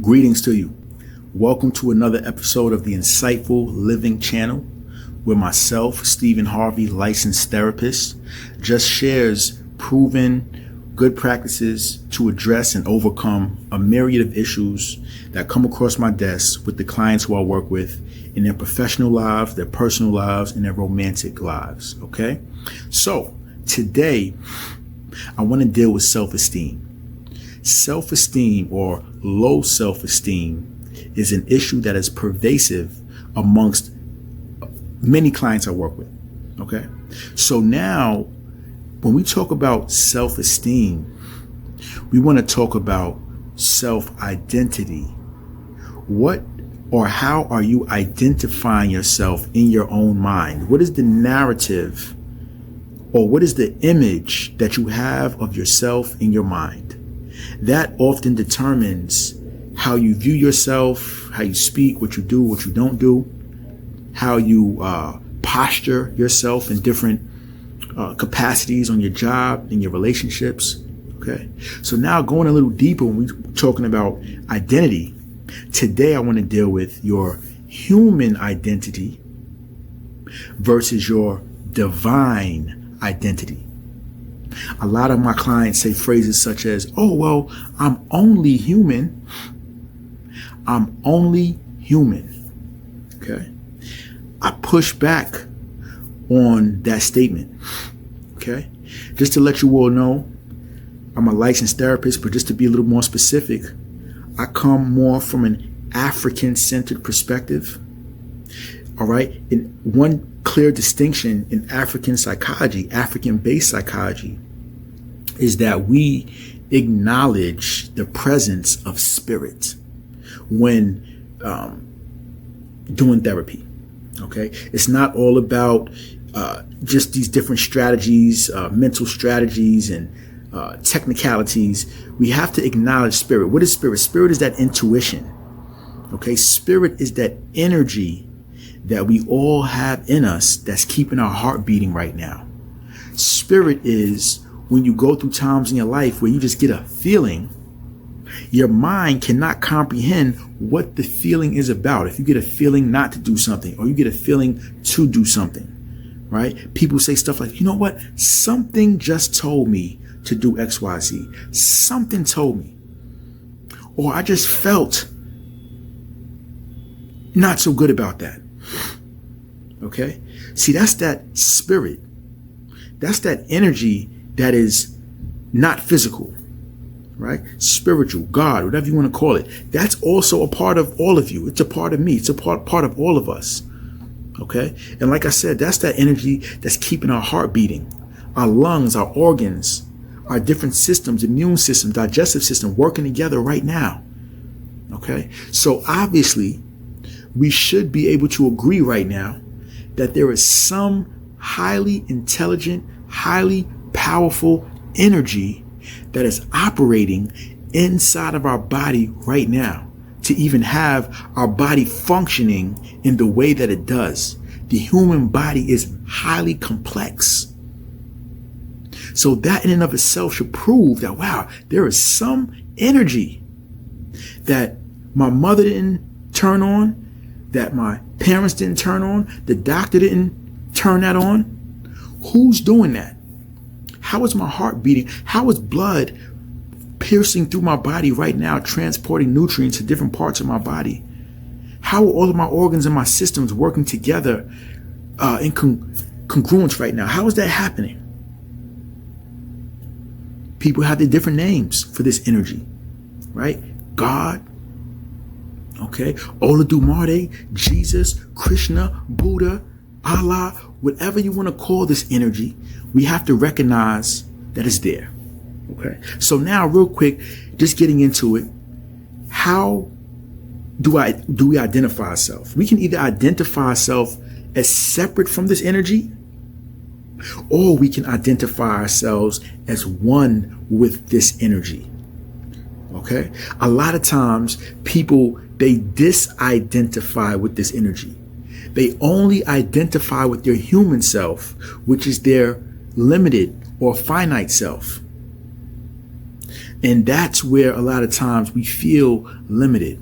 Greetings to you. Welcome to another episode of the Insightful Living channel, where myself, Stephen Harvey, licensed therapist, just shares proven good practices to address and overcome a myriad of issues that come across my desk with the clients who I work with in their professional lives, their personal lives, and their romantic lives. Okay? So today, I want to deal with self-esteem. Self-esteem or low self-esteem is an issue that is pervasive amongst many clients I work with. Okay. So now when we talk about self-esteem, we want to talk about self-identity. What or how are you identifying yourself in your own mind? What is the narrative or what is the image that you have of yourself in your mind? That often determines how you view yourself, how you speak, what you do, what you don't do, how you posture yourself in different capacities on your job, in your relationships. Okay. So now going a little deeper when we're talking about identity, today I want to deal with your human identity versus your divine identity. A lot of my clients say phrases such as, oh, well, I'm only human. I'm only human. Okay. I push back on that statement. Okay. Just to let you all know, I'm a licensed therapist, but just to be a little more specific, I come more from an African-centered perspective. All right. And one clear distinction in African psychology, African-based psychology, is that we acknowledge the presence of spirit when doing therapy. Okay. It's not all about just these different strategies, mental strategies and technicalities. We have to acknowledge spirit. What is spirit? Spirit is that intuition. Okay. Spirit is that energy that we all have in us that's keeping our heart beating right now. Spirit is when you go through times in your life where you just get a feeling, your mind cannot comprehend what the feeling is about. If you get a feeling not to do something or you get a feeling to do something, right? People say stuff like, you know what? Something just told me to do XYZ. Something told me. Or I just felt not so good about that. Okay. See, that's that spirit. That's that energy that is not physical, right? Spiritual, God, whatever you want to call it. That's also a part of all of you. It's a part of me. It's a part of all of us. Okay. And like I said, that's that energy that's keeping our heart beating, our lungs, our organs, our different systems, immune system, digestive system working together right now. Okay. So obviously we should be able to agree right now that there is some highly intelligent, highly powerful energy that is operating inside of our body right now to even have our body functioning in the way that it does. The human body is highly complex. So that in and of itself should prove that, wow, there is some energy that my mother didn't turn on, that my parents didn't turn on, the doctor didn't turn that on. Who's doing that? How is my heart beating? How is blood piercing through my body right now, transporting nutrients to different parts of my body? How are all of my organs and my systems working together in congruence right now? How is that happening? People have their different names for this energy, right? God, okay, Olodumare, Jesus, Krishna, Buddha, Allah, whatever you want to call this energy, we have to recognize that it's there. Okay. So now real quick, just getting into it. How do we identify ourselves? We can either identify ourselves as separate from this energy, or we can identify ourselves as one with this energy. Okay. A lot of times people, they disidentify with this energy. They only identify with their human self, which is their limited or finite self. And that's where a lot of times we feel limited.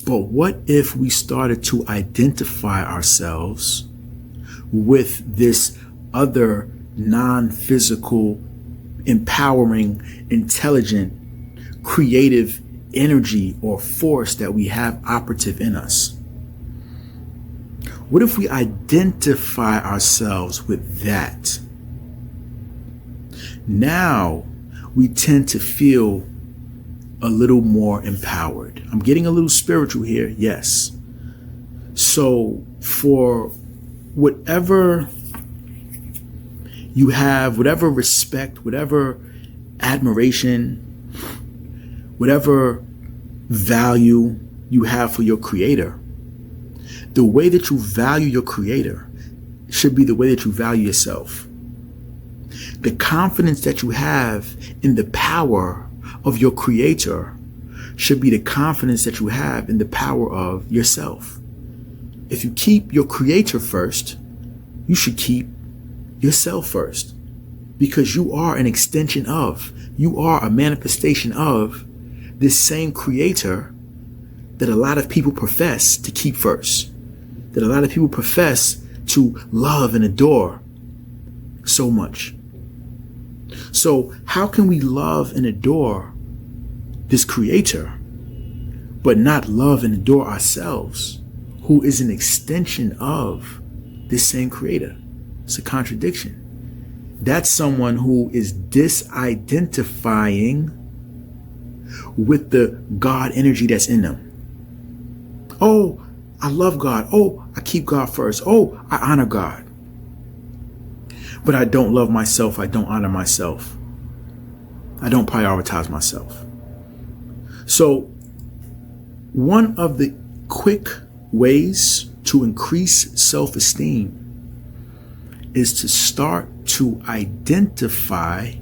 But what if we started to identify ourselves with this other non-physical, empowering, intelligent, creative energy or force that we have operative in us? What if we identify ourselves with that? Now we tend to feel a little more empowered. I'm getting a little spiritual here, yes. So for whatever you have, whatever respect, whatever admiration, whatever value you have for your creator, the way that you value your creator should be the way that you value yourself. The confidence that you have in the power of your creator should be the confidence that you have in the power of yourself. If you keep your creator first, you should keep yourself first, because you are an extension of, you are a manifestation of this same creator that a lot of people profess to keep first, that a lot of people profess to love and adore so much. So how can we love and adore this creator, but not love and adore ourselves, who is an extension of this same creator? It's a contradiction. That's someone who is disidentifying with the God energy that's in them. Oh, I love God. Oh, I keep God first. Oh, I honor God. But I don't love myself. I don't honor myself. I don't prioritize myself. So one of the quick ways to increase self-esteem is to start to identify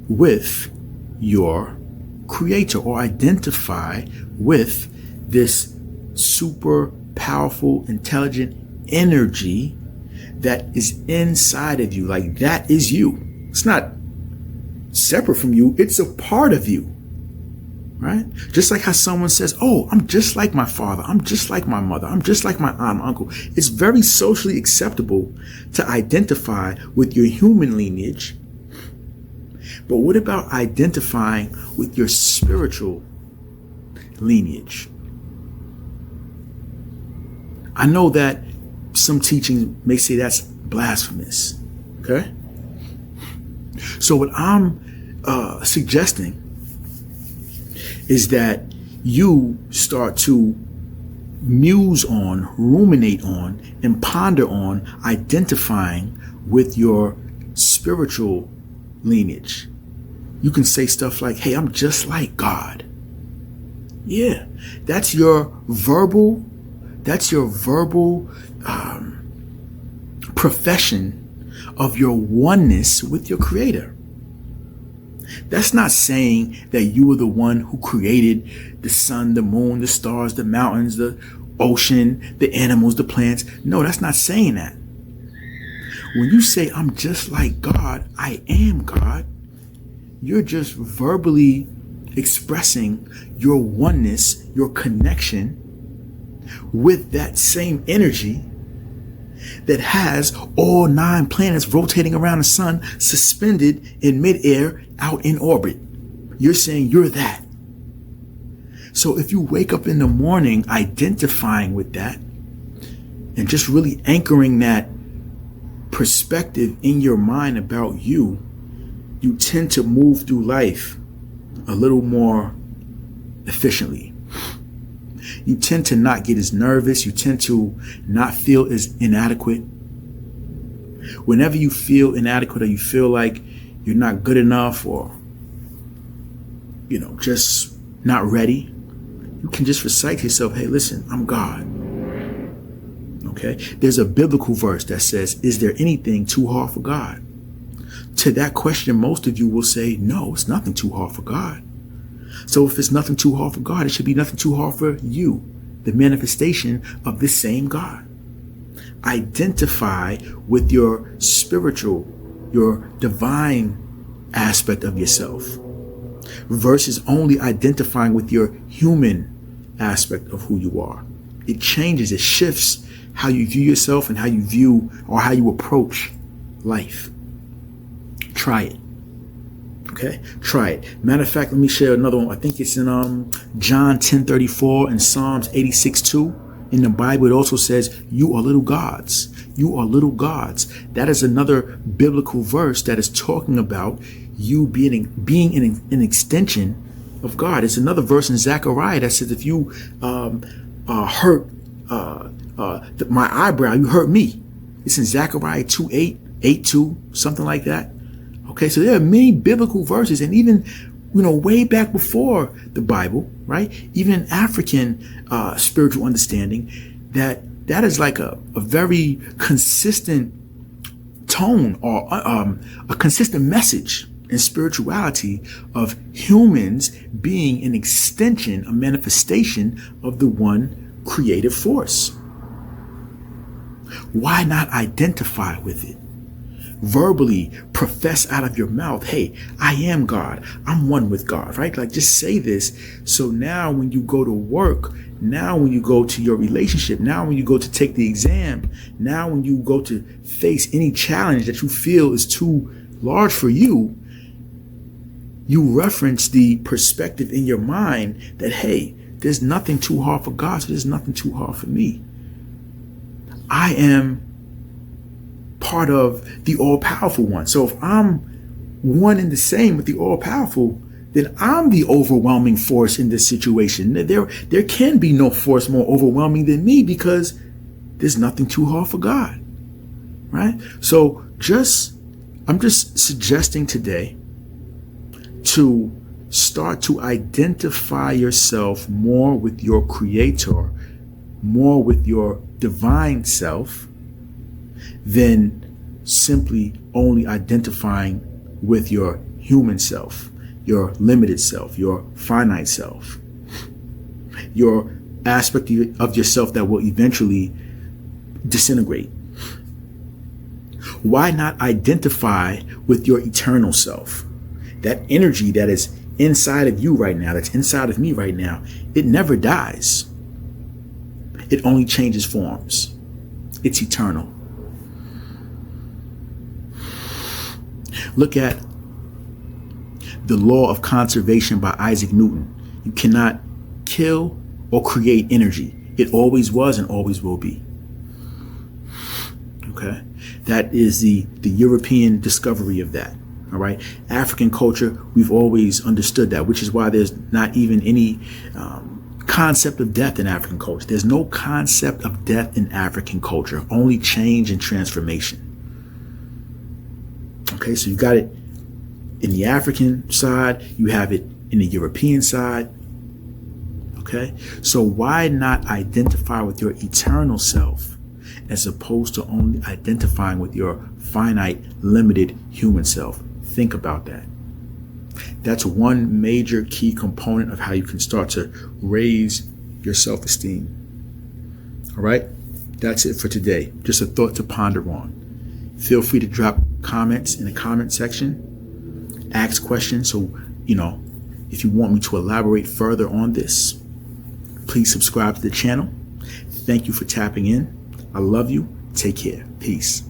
with your creator, or identify with this super powerful, intelligent energy that is inside of you. Like, that is you. It's not separate from you. It's a part of you, right? Just like how someone says, oh, I'm just like my father. I'm just like my mother. I'm just like my aunt, my uncle. It's very socially acceptable to identify with your human lineage. But what about identifying with your spiritual lineage? I know that some teachings may say that's blasphemous. Okay? So what I'm suggesting is that you start to muse on, ruminate on, and ponder on identifying with your spiritual lineage. You can say stuff like, hey, I'm just like God. Yeah, that's your verbal profession of your oneness with your creator. That's not saying that you are the one who created the sun, the moon, the stars, the mountains, the ocean, the animals, the plants. No, that's not saying that. When you say, I'm just like God, I am God, you're just verbally expressing your oneness, your connection with that same energy that has all 9 planets rotating around the sun, suspended in midair out in orbit. You're saying you're that. So if you wake up in the morning identifying with that and just really anchoring that perspective in your mind about you, you tend to move through life a little more efficiently. You tend to not get as nervous. You tend to not feel as inadequate. Whenever you feel inadequate, or you feel like you're not good enough, or, just not ready, you can just recite to yourself, hey, listen, I'm God. Okay? There's a biblical verse that says, is there anything too hard for God? To that question, most of you will say, no, it's nothing too hard for God. So if it's nothing too hard for God, it should be nothing too hard for you, the manifestation of this same God. Identify with your spiritual your divine aspect of yourself, versus only identifying with your human aspect of who you are. It changes, it shifts how you view yourself and how you view or how you approach life. Try it. Okay, try it. Matter of fact, let me share another one. I think it's in John 10:34 and Psalms 86:2. In the Bible, it also says, "You are little gods. You are little gods." That is another biblical verse that is talking about you being an extension of God. It's another verse in Zechariah that says, "If you hurt my eyebrow, you hurt me." It's in Zechariah 2:8, 8:2, something like that. Okay, so there are many biblical verses, and even, way back before the Bible, right? Even African spiritual understanding, that is like a very consistent tone or a consistent message in spirituality of humans being an extension, a manifestation of the one creative force. Why not identify with it? Verbally profess out of your mouth, "Hey, I am God. I'm one with God," right? Like, just say this. So now when you go to work, now when you go to your relationship, now when you go to take the exam, now when you go to face any challenge that you feel is too large for you, you reference the perspective in your mind that, hey, there's nothing too hard for God, so there's nothing too hard for me. I am part of the all-powerful one. So if I'm one and the same with the all-powerful, then I'm the overwhelming force in this situation. There can be no force more overwhelming than me, because there's nothing too hard for God, right? So I'm just suggesting today to start to identify yourself more with your Creator, more with your divine self, than simply only identifying with your human self, your limited self, your finite self, your aspect of yourself that will eventually disintegrate. Why not identify with your eternal self? That energy that is inside of you right now, that's inside of me right now, it never dies. It only changes forms. It's eternal. Look at the law of conservation by Isaac Newton. You cannot kill or create energy. It always was and always will be. Okay? That is the European discovery of that. All right? African culture, we've always understood that, which is why there's not even any concept of death in African culture. There's no concept of death in African culture, only change and transformation. Okay, so you got it in the African side, you have it in the European side. Okay, so why not identify with your eternal self as opposed to only identifying with your finite, limited human self? Think about that. That's one major key component of how you can start to raise your self-esteem. All right, that's it for today. Just a thought to ponder on. Feel free to drop comments in the comment section. Ask questions. So, if you want me to elaborate further on this, please subscribe to the channel. Thank you for tapping in. I love you. Take care. Peace.